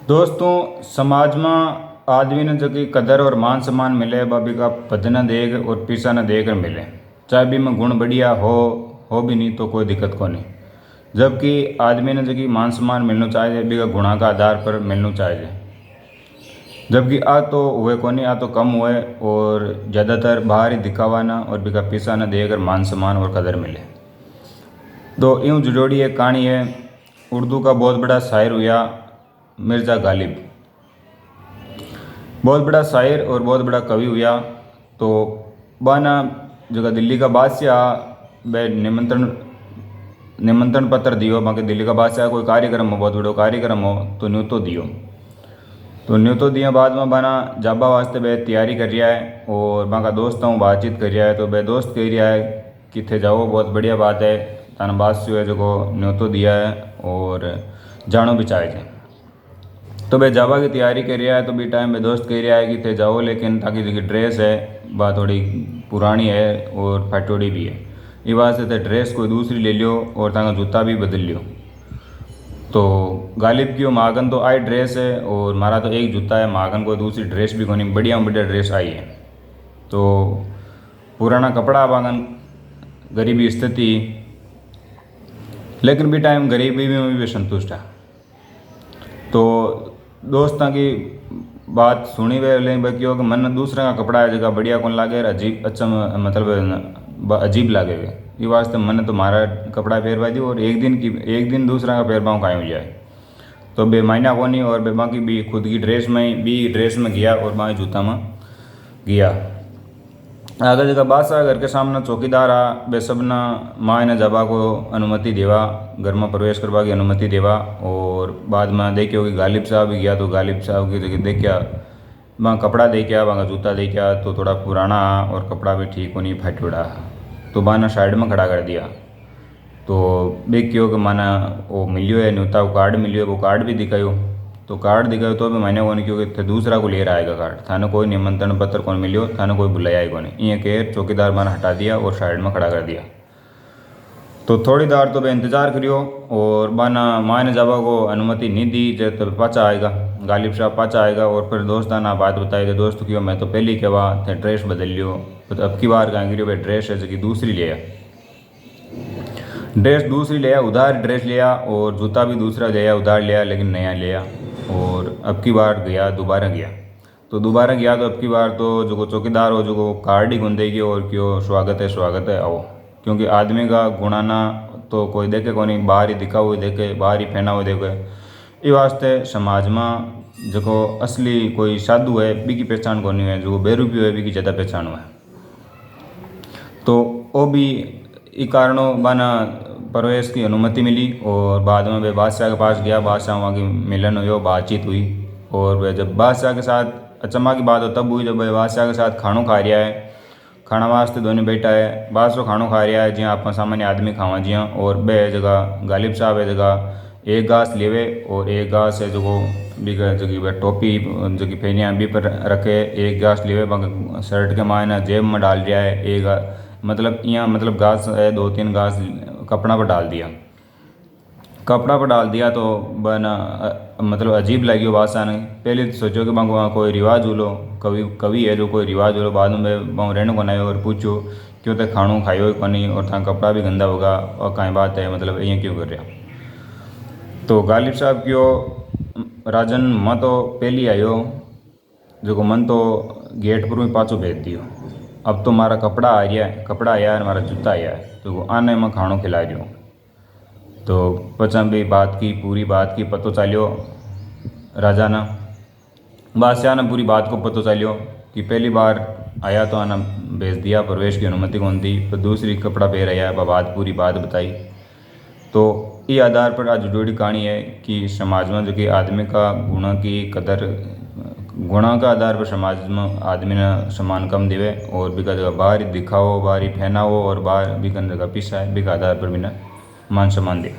दोस्तों, समाज में आदमी ने जो कि कदर और मान सम्मान मिले बाबी का भजना देख और पीसा न देख कर मिले। चाहे भी में गुण बढ़िया हो भी नहीं तो कोई दिक्कत को नहीं। जबकि आदमी ने जो कि मान सम्मान मिलना चाहिए भी का गुणा का आधार पर मिलना चाहिए। जबकि आ तो हुए को नहीं, आ तो कम हुए और ज़्यादातर बाहर ही दिखावा ना और भी का पीसा न देकर मान सम्मान और कदर मिले। तो यूँ जुड़ोड़ी एक कहानी है। उर्दू का बहुत बड़ा शायर हुआ मिर्ज़ा गालिब, बहुत बड़ा शायर और बहुत बड़ा कवि हुआ। तो बाना जगह दिल्ली का बादशाह बे निमंत्रण पत्र दियो। बाकी दिल्ली का बादशाह कोई कार्यक्रम हो, बहुत बड़ो कार्यक्रम हो तो न्योतो दियो। तो न्योतो दिया बाद में बाना जाबा वास्ते बे तैयारी कर रहा है और बाका दोस्तों बातचीत कर रहा है। तो बे दोस्त कह रहा है कि थे जाओ, बहुत बढ़िया बात है, ताना बादशाह है जो न्योतो दिया है और जानो भी चाहिए। तो बे जाबा की तैयारी कर रहा है। तो भी टाइम में दोस्त कह रहा है कि थे जाओ, लेकिन ताकि जो ड्रेस है वह थोड़ी पुरानी है और फटोड़ी भी है, ये वास्ते थे ड्रेस कोई दूसरी ले लियो और ताका जूता भी बदल लियो। तो गालिब की मागन तो आई ड्रेस है और मारा तो एक जूता है, मागन कोई दूसरी ड्रेस भी कोनी, बढ़िया बढ़िया ड्रेस आई है। तो पुराना कपड़ा मागन गरीबी स्थिति, लेकिन भी टाइम गरीबी में भी संतुष्ट है। तो दोस्तों की बात सुनी वे लें क्यों कि मन दूसरे का कपड़ा है जगह बढ़िया कौन लागे, अजीब अच्छा मतलब अजीब लागे वे, ये वास्ते मन तो मारा कपड़ा पहरवा दी और एक दिन दूसरा का पहरवाऊँ कायम हो जाए। तो बे मायना कोनी और बे बाकी भी खुद की ड्रेस में गया और बाकी जूता में गया। आगे जगह बादशाह घर के सामने चौकीदार आ बे सबना माँ ने जाबा को अनुमति देवा, घर में प्रवेश करवा की अनुमति देवा। और बाद में देखियो कि गालिब साहब भी गया। तो गालिब साहब की जगह देखा वहाँ कपड़ा देखा, वहाँ जूता देखा तो थोड़ा पुराना और कपड़ा भी ठीक होनी फटोड़ा। तो बाना साइड में खड़ा कर दिया। तो देखियो कि माना वो मिलियो है न्योता, वो कार्ड मिलियो, वो कार्ड भी दिखायो। तो कार्ड दिखायो तो भी मैंने कौन क्योंकि थे दूसरा को ले रहा आएगा कार्ड, थाने कोई निमंत्रण पत्र कौन मिलियो, थाने कोई बुलाया ही कौन। ये कह चौकीदार माना हटा दिया और साइड में खड़ा कर दिया। तो थोड़ी देर तो बे इंतजार करियो और बाना माँ ने जाबा को अनुमति नहीं दी। जब तब पाचा आएगा, गालिब साहब पाचा आएगा और फिर दोस्ताना बात बताएगा। दोस्त क्यों मैं तो पहले ही कहवा थे ड्रेस बदल लियो, तो अब की बार कहाँ गिरियो भाई ड्रेस है जो दूसरी लिया, ड्रेस दूसरी लिया, उधार ड्रेस लिया और जूता भी दूसरा लिया, उधार लिया लेकिन नया लिया। और अब की बार गया, दोबारा गया। तो दोबारा गया तो अब की बार तो जो चौकीदार हो जो कार्ड ही गुंदेगी और क्यों स्वागत है आओ। क्योंकि आदमी का गुणाना तो कोई देखे को नहीं, बाहर ही दिखा हुआ देखे, बाहर ही पहना हुआ देखे। ये वास्ते समाज में जो असली कोई साधु है बी की पहचान को नहीं है, जो बेरूपी है बी की ज़्यादा पहचान है। तो वो भी इस कारणों बाना प्रवेश की अनुमति मिली और बाद में वे बादशाह के पास गया। बादशाह वहाँ की मिलन हुई, बातचीत हुई। और वह जब बादशाह के साथ अचम्मा की बात हो तब हुई जब वह बादशाह के साथ खानों खा रहा है, खाना वास्ते दोनों बैठा है। बादशाह खानों खा रहा है जियाँ आप सामान्य आदमी खावा जियाँ। और बे जगह गालिब साहब है जगह एक घास लेवे और एक घास है जो टोपी जो पहनिया भी पर रखे, एक घास लेवे शर्ट के मायना जेब में डाल रहा है। एक मतलब यहाँ मतलब घास है, 2-3 घास कपड़ा पर डाल दिया। कपड़ा पर डाल दिया तो बना मतलब अजीब लगी बादशाह ने। पहले तो सोचो कि वहाँ कोई रिवाज उलो, कवि है जो कोई रिवाज उलो। बाद में वहाँ रहने को नहीं और पूछो क्यों तो खानों खायो को नहीं और था कपड़ा भी गंदा होगा और कहीं बात है, मतलब ये क्यों कर रहा। तो गालिब साहब क्यों राजन मैं तो पहली आयो जो मन तो गेट पर ही पाछो भेज दियो। अब तो मारा कपड़ा आया है, मारा जूता आया है, तो आने में खानों खिला रही हूँ। तो पचा भी पूरी बात की पतो चलियो राजा ना, बादशाह ने पूरी बात को पतो चलियो कि पहली बार आया तो आना भेज दिया, प्रवेश की अनुमति कौन दी, तो दूसरी कपड़ा पहन आया, बात पूरी बात बताई। तो ये आधार पर आज जुड़ी कहानी है कि समाज में जो कि आदमी का गुणों की कदर, गुणों का आधार पर समाज में आदमी ने सम्मान कम देवे और बिका जगह बाहर ही दिखाओ, बाहर ही पहनाओ और बाहर बिकन जगह पीछा है, बिका आधार पर बिना मान सम्मान दे।